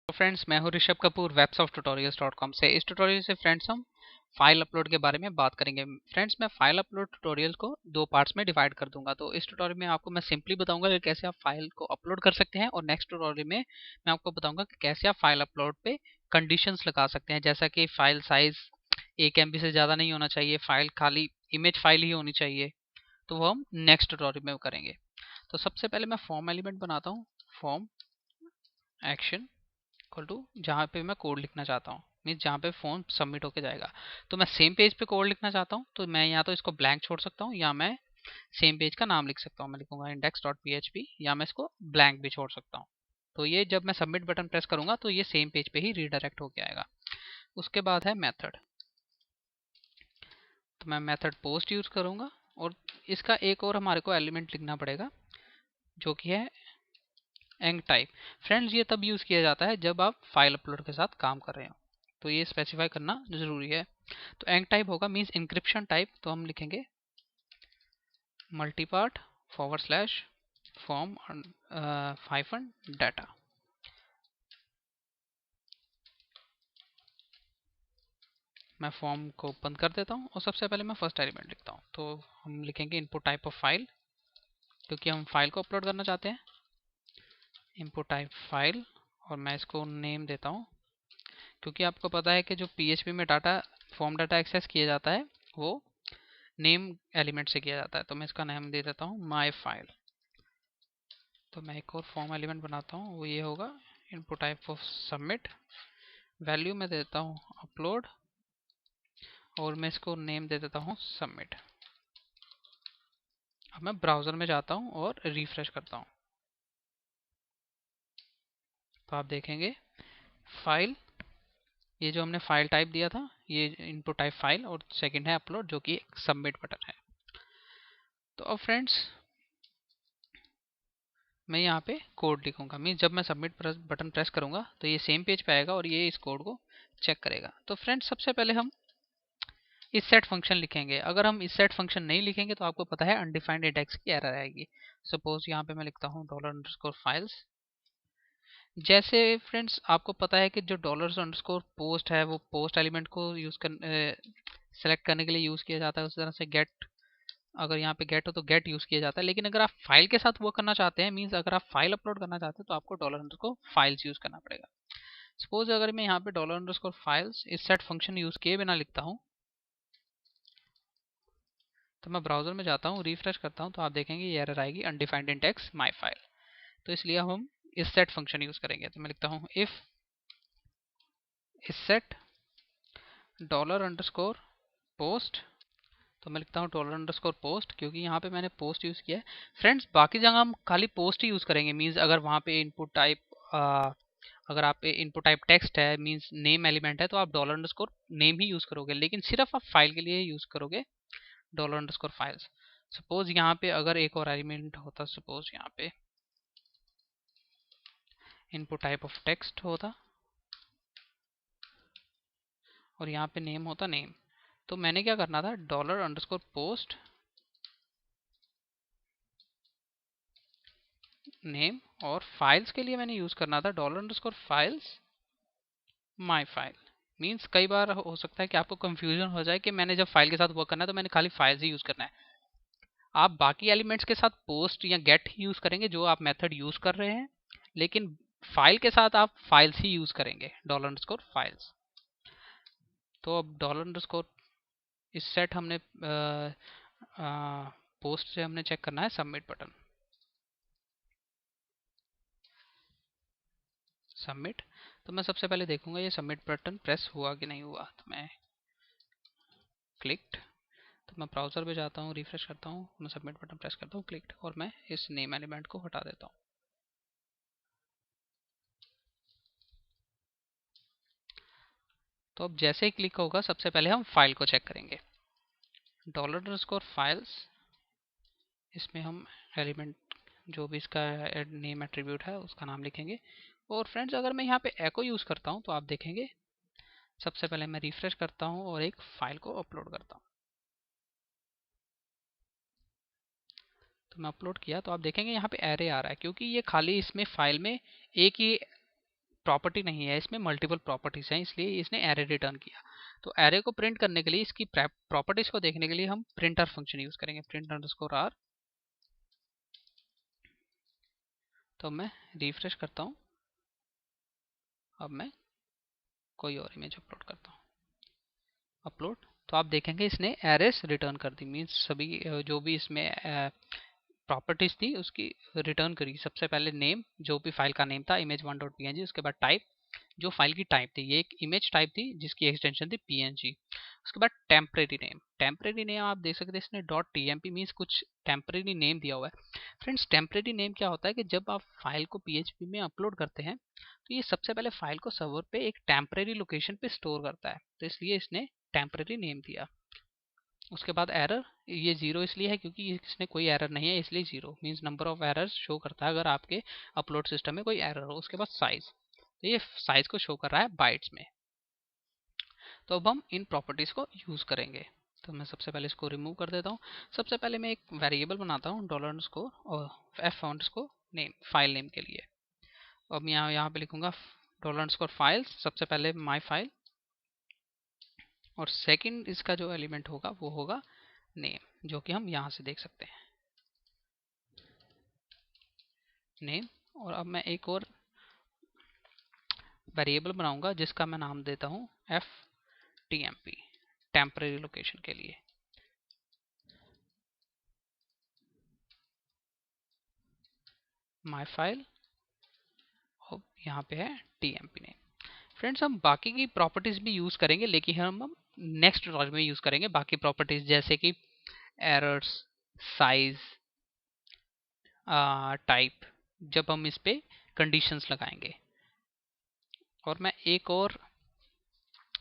तो फ्रेंड्स मैं हूं ऋषभ कपूर websofttutorials.com से। इस ट्यूटोरियल से फ्रेंड्स हम फाइल अपलोड के बारे में बात करेंगे। फ्रेंड्स मैं फाइल अपलोड ट्यूटोरियल को दो पार्ट्स में डिवाइड कर दूंगा। तो इस ट्यूटोरियल में आपको मैं सिंपली बताऊंगा कि कैसे आप फाइल को अपलोड कर सकते हैं, और नेक्स्ट ट्यूटोरियल में मैं आपको बताऊंगा कि कैसे आप फाइल अपलोड पे कंडीशंस लगा सकते हैं, जैसा कि फाइल साइज 1 MB से ज़्यादा नहीं होना चाहिए, फाइल खाली इमेज फाइल ही होनी चाहिए। तो वो हम नेक्स्ट ट्यूटोरियल में करेंगे। तो सबसे पहले मैं फॉर्म एलिमेंट बनाता हूँ। फॉर्म एक्शन इक्वल टू जहाँ पे मैं कोड लिखना चाहता हूँ, मीन्स जहाँ पे फॉर्म सबमिट होके जाएगा। तो मैं सेम पेज पे कोड लिखना चाहता हूँ, तो मैं या तो इसको ब्लैंक छोड़ सकता हूँ या मैं सेम पेज का नाम लिख सकता हूँ। मैं लिखूंगा index.php, या मैं इसको ब्लैंक भी छोड़ सकता हूँ। तो ये जब मैं सबमिट बटन प्रेस करूंगा तो ये सेम पेज पे ही रीडायरेक्ट होके आएगा। उसके बाद है मेथड। तो मैं मेथड पोस्ट यूज करूंगा, और इसका एक और हमारे को एलिमेंट लिखना पड़ेगा जो कि है एंग टाइप। फ्रेंड्स ये तब यूज़ किया जाता है जब आप फाइल अपलोड के साथ काम कर रहे हो, तो ये स्पेसिफाई करना जरूरी है। तो एंग टाइप होगा मीन्स इंक्रिप्शन टाइप, तो हम लिखेंगे मल्टीपार्ट / फॉर्म हाइफन डाटा। मैं फॉर्म को बंद कर देता हूँ और सबसे पहले मैं फर्स्ट एलिमेंट लिखता हूँ। तो हम लिखेंगे इनपुट टाइप ऑफ फाइल, क्योंकि हम फाइल को अपलोड करना चाहते हैं। इनपुट टाइप फाइल, और मैं इसको नेम देता हूँ, क्योंकि आपको पता है कि जो PHP में डाटा फॉर्म डाटा एक्सेस किया जाता है वो नेम एलिमेंट से किया जाता है। तो मैं इसका नाम दे देता हूँ माई फाइल। तो मैं एक और फॉर्म एलिमेंट बनाता हूँ, वो ये होगा input type of submit. Value में देता हूँ अपलोड, और मैं इसको नेम दे देता हूँ सबमिट। अब मैं ब्राउज़र में जाता हूँ और रिफ्रेश करता हूँ, तो आप देखेंगे फाइल, ये जो हमने फाइल टाइप दिया था ये इनपुट टाइप फाइल, और सेकंड है अपलोड जो कि एक सबमिट बटन है। तो अब फ्रेंड्स मैं यहाँ पे कोड लिखूंगा, मीन्स जब मैं सबमिट बटन प्रेस करूंगा तो ये सेम पेज पे आएगा और ये इस कोड को चेक करेगा। तो फ्रेंड्स सबसे पहले हम इस सेट फंक्शन लिखेंगे। अगर हम इस सेट फंक्शन नहीं लिखेंगे तो आपको पता है अनडिफाइंड इंडेक्स की एरर आएगी। सपोज यहाँ पे मैं लिखता हूँ $_files। जैसे फ्रेंड्स आपको पता है कि जो $_ है वो पोस्ट एलिमेंट को यूज कर सेलेक्ट करने के लिए यूज किया जाता है। उस तरह से गेट, अगर यहाँ पे गेट हो तो गेट यूज किया जाता है। लेकिन अगर आप फाइल के साथ वो करना चाहते हैं, मीन्स अगर आप फाइल अपलोड करना चाहते हैं, तो आपको $_ यूज करना पड़ेगा। सपोज अगर मैं यहाँ पे $_ इस सेट फंक्शन यूज किए बिना लिखता हूँ, तो मैं ब्राउजर में जाता हूँ, रिफ्रेश करता हूँ, तो आप देखेंगे ये एरर आएगी अनडिफाइंड इंडेक्स माई फाइल। तो इसलिए हम इस सेट फंक्शन यूज करेंगे। तो मैं लिखता हूँ इफ इस सेट $_ तो मैं लिखता हूँ $_ क्योंकि यहाँ पे मैंने पोस्ट यूज किया है। फ्रेंड्स बाकी जगह हम खाली पोस्ट ही यूज करेंगे, मीन्स अगर वहाँ पे इनपुट टाइप अगर आप इनपुट टाइप टेक्स्ट है, मीन्स नेम एलिमेंट है, तो आप $_ नेम ही यूज करोगे। लेकिन सिर्फ आप फाइल के लिए यूज करोगे $_ सपोज यहाँ पे अगर एक और एलिमेंट होता, सपोज यहाँ पे इनपुट टाइप ऑफ टेक्स्ट होता और यहाँ पे नेम होता नेम, तो मैंने क्या करना था $_ नेम, और फाइल्स के लिए मैंने यूज करना था $_ माई फाइल। मीन्स कई बार हो सकता है कि आपको कंफ्यूजन हो जाए कि मैंने जब फाइल के साथ वर्क करना है तो मैंने खाली फाइल्स ही यूज करना है। आप बाकी एलिमेंट्स के साथ पोस्ट या गेट ही यूज करेंगे जो आप मेथड यूज कर रहे हैं, लेकिन फाइल के साथ आप फाइल्स ही यूज करेंगे $_ तो अब $_ इस सेट हमने पोस्ट से हमने चेक करना है सबमिट बटन। सबमिट, तो मैं सबसे पहले देखूंगा ये सबमिट बटन प्रेस हुआ कि नहीं हुआ। तो मैं क्लिक्ड, तो मैं ब्राउजर पे जाता हूँ, रिफ्रेश करता हूँ, मैं सबमिट बटन प्रेस करता हूँ, क्लिक्ड, और मैं इस नेम एलिमेंट को हटा देता हूँ। तो अब जैसे ही क्लिक होगा सबसे पहले हम फाइल को चेक करेंगे। $_ इसमें हम एलिमेंट जो भी इसका नेम एट्रीब्यूट है उसका नाम लिखेंगे। और फ्रेंड्स अगर मैं यहाँ पे एको यूज करता हूँ तो आप देखेंगे सबसे पहले मैं रिफ्रेश करता हूँ और एक फाइल को अपलोड करता हूँ। तो मैं अपलोड किया तो आप देखेंगे यहाँ पे एरे आ रहा है, क्योंकि ये खाली इसमें फाइल में एक ही प्रॉपर्टी नहीं है, इसमें मल्टीपल प्रॉपर्टीज हैं, इसलिए इसने एरे रिटर्न किया। तो एरे को प्रिंट करने के लिए, इसकी प्रॉपर्टीज को देखने के लिए हम प्रिंटर फंक्शन यूज करेंगे, प्रिंट अंडरस्कोर आर। तो मैं रिफ्रेश करता हूँ, अब मैं कोई और इमेज अपलोड करता हूँ, अपलोड। तो आप देखेंगे इसने एरेस रिटर्न कर दी, मीन्स सभी जो भी इसमें प्रॉपर्टीज थी उसकी रिटर्न करी। सबसे पहले नेम, जो भी फाइल का नेम था image1.png, उसके बाद टाइप, जो फाइल की टाइप थी, ये एक इमेज टाइप थी जिसकी एक्सटेंशन थी png। उसके बाद टेम्परेरी नेम, टेम्परेरी नेम आप देख सकते हैं इसने .tmp मीन्स कुछ टेम्परेरी नेम दिया हुआ है। फ्रेंड्स टेम्परेरी नेम क्या होता है कि जब आप फाइल को PHP में अपलोड करते हैं तो ये सबसे पहले फाइल को सर्वर पे एक टेम्परेरी लोकेशन पे स्टोर करता है, तो इसलिए इसने टेम्परेरी नेम दिया। उसके बाद एरर, ये जीरो इसलिए है क्योंकि इसमें कोई एरर नहीं है, इसलिए zero means number of errors show करता है अगर आपके अपलोड सिस्टम में कोई एरर हो। उसके बाद साइज, तो ये साइज को शो कर रहा है बाइट्स में। तो अब हम इन प्रॉपर्टीज को यूज करेंगे। तो मैं सबसे पहले इसको रिमूव कर देता हूँ। सबसे पहले मैं एक वेरिएबल बनाता हूँ $_ और f_ नेम, फाइल नेम के लिए। अब मैं यहाँ पे लिखूंगा $_ सबसे पहले माई फाइल, और सेकंड इसका जो एलिमेंट होगा वो होगा नेम, जो कि हम यहाँ से देख सकते हैं, नेम। और अब मैं एक और वेरिएबल बनाऊंगा जिसका मैं नाम देता हूँ ftmp, टेम्परेरी लोकेशन के लिए। माई फाइल, और यहाँ पे है tmp नेम। फ्रेंड्स हम बाकी की प्रॉपर्टीज भी यूज करेंगे, लेकिन हम नेक्स्ट ट्यूटोरियल में यूज करेंगे बाकी प्रॉपर्टीज, जैसे कि एरर्स, साइज, टाइप, जब हम इस पे कंडीशंस लगाएंगे। और मैं एक और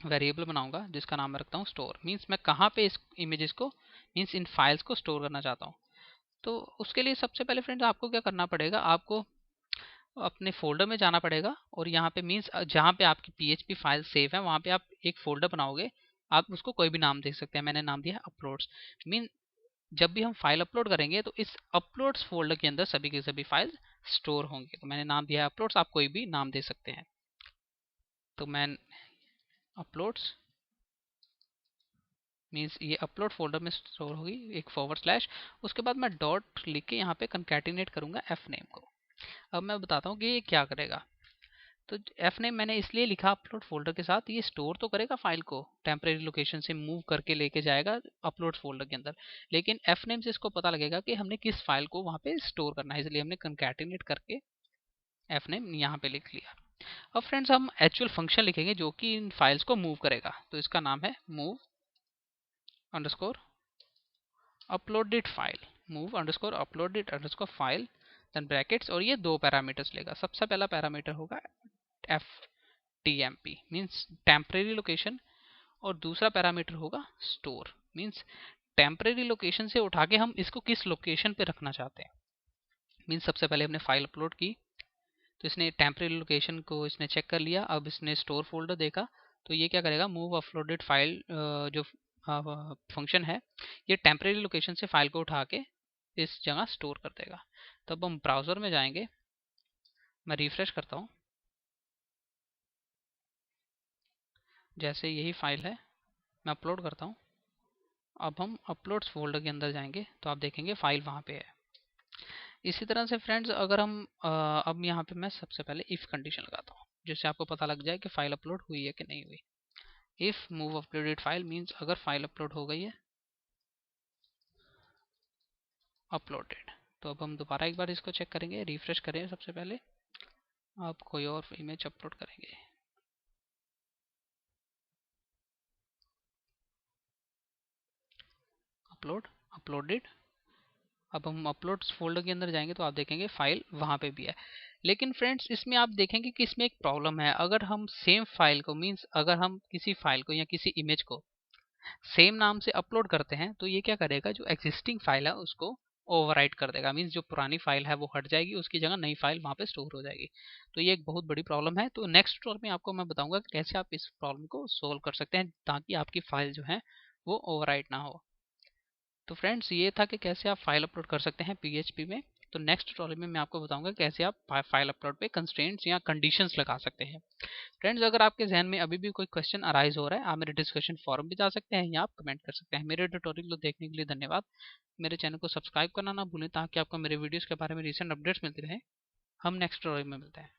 वेरिएबल बनाऊंगा जिसका नाम मैं रखता हूँ स्टोर, मीन्स मैं कहाँ पे इस इमेजेस को, मीन्स इन फाइल्स को स्टोर करना चाहता हूँ। तो उसके लिए सबसे पहले फ्रेंड्स आपको क्या करना पड़ेगा, आपको अपने फोल्डर में जाना पड़ेगा, और यहाँ पे मीन्स जहाँ पे आपकी PHP फाइल सेव है वहाँ पे आप एक फोल्डर बनाओगे। आप उसको कोई भी नाम दे सकते हैं, मैंने नाम दिया है अपलोड्स। मीन जब भी हम फाइल अपलोड करेंगे तो इस अपलोड्स फोल्डर के अंदर सभी के सभी फाइल स्टोर होंगे। तो मैंने नाम दिया है अपलोड्स, आप कोई भी नाम दे सकते हैं। तो मैं अपलोड्स मीन्स ये अपलोड फोल्डर में स्टोर होगी, एक /, उसके बाद मैं डॉट लिख के यहाँ पे कंकैटिनेट करूंगा एफ नेम को। अब मैं बताता हूँ कि ये क्या करेगा। तो एफ नेम मैंने इसलिए लिखा अपलोड फोल्डर के साथ, ये स्टोर तो करेगा फाइल को, टेम्परेरी लोकेशन से मूव करके लेके जाएगा अपलोड फोल्डर के अंदर, लेकिन एफ नेम से इसको पता लगेगा कि हमने किस फाइल को वहाँ पे स्टोर करना है, इसलिए हमने कंकैटिनेट करके एफ नेम यहाँ पे लिख लिया। अब फ्रेंड्स हम एक्चुअल फंक्शन लिखेंगे जो कि इन फाइल्स को मूव करेगा, तो इसका नाम है move underscore uploaded file, move underscore uploaded underscore file, then brackets, और ये दो पैरामीटर्स लेगा। सबसे पहला पैरामीटर होगा ftmp मीन्स टेम्परेरी लोकेशन, और दूसरा पैरामीटर होगा स्टोर मीन्स टेम्परेरी लोकेशन से उठा के हम इसको किस लोकेशन पे रखना चाहते हैं। मीन्स सबसे पहले हमने फाइल अपलोड की तो इसने टेम्परेरी लोकेशन को इसने चेक कर लिया, अब इसने स्टोर फोल्डर देखा, तो ये क्या करेगा, मूव अपलोडेड फाइल जो फंक्शन है ये टेम्परेरी लोकेशन से फाइल को उठा के इस जगह स्टोर कर देगा। तो अब हम ब्राउजर में जाएंगे, मैं रिफ्रेश करता हूँ, जैसे यही फाइल है मैं अपलोड करता हूँ। अब हम अपलोड्स फोल्डर के अंदर जाएंगे तो आप देखेंगे फाइल वहाँ पे है। इसी तरह से फ्रेंड्स अगर हम अब यहाँ पे मैं सबसे पहले इफ कंडीशन लगाता हूँ जिससे आपको पता लग जाए कि फाइल अपलोड हुई है कि नहीं हुई। If move uploaded file means अगर फाइल अपलोड हो गई है, अपलोडेड। तो अब हम दोबारा एक बार इसको चेक करेंगे, रिफ्रेश करें सबसे पहले, अब कोई और इमेज अपलोड करेंगे, अपलोडेड। अब हम अपलोड्स फोल्डर के अंदर जाएंगे तो आप देखेंगे फाइल वहां पे भी है। लेकिन फ्रेंड्स इसमें आप देखेंगे कि इसमें एक प्रॉब्लम है, अगर हम सेम फाइल को मीन्स अगर हम किसी फाइल को या किसी इमेज को सेम नाम से अपलोड करते हैं तो ये क्या करेगा, जो एक्जिस्टिंग फाइल है उसको ओवरराइट कर देगा, मीन्स जो पुरानी फाइल है वो हट जाएगी, उसकी जगह नई फाइल वहां पे स्टोर हो जाएगी। तो ये एक बहुत बड़ी प्रॉब्लम है। तो नेक्स्ट ट्यूटोरियल में आपको मैं बताऊंगा कि कैसे आप इस प्रॉब्लम को सोल्व कर सकते हैं ताकि आपकी फाइल जो है वो ओवरराइट ना हो। तो फ्रेंड्स ये था कि कैसे आप फाइल अपलोड कर सकते हैं PHP में। तो नेक्स्ट ट्यूटोरियल में मैं आपको बताऊंगा कैसे आप फाइल अपलोड पे कंस्ट्रेंट्स या कंडीशंस लगा सकते हैं। फ्रेंड्स, अगर आपके जहन में अभी भी कोई क्वेश्चन अराइज हो रहा है, आप मेरे डिस्कशन फोरम पे जा सकते हैं या आप कमेंट कर सकते हैं। मेरे ट्यूटोरियल को देखने के लिए धन्यवाद। मेरे चैनल को सब्सक्राइब करना ना भूलें ताकि आपको मेरे वीडियोस के बारे में रिसेंट अपडेट्स मिलती रहे। हम नेक्स्ट ट्यूटोरियल में मिलते हैं।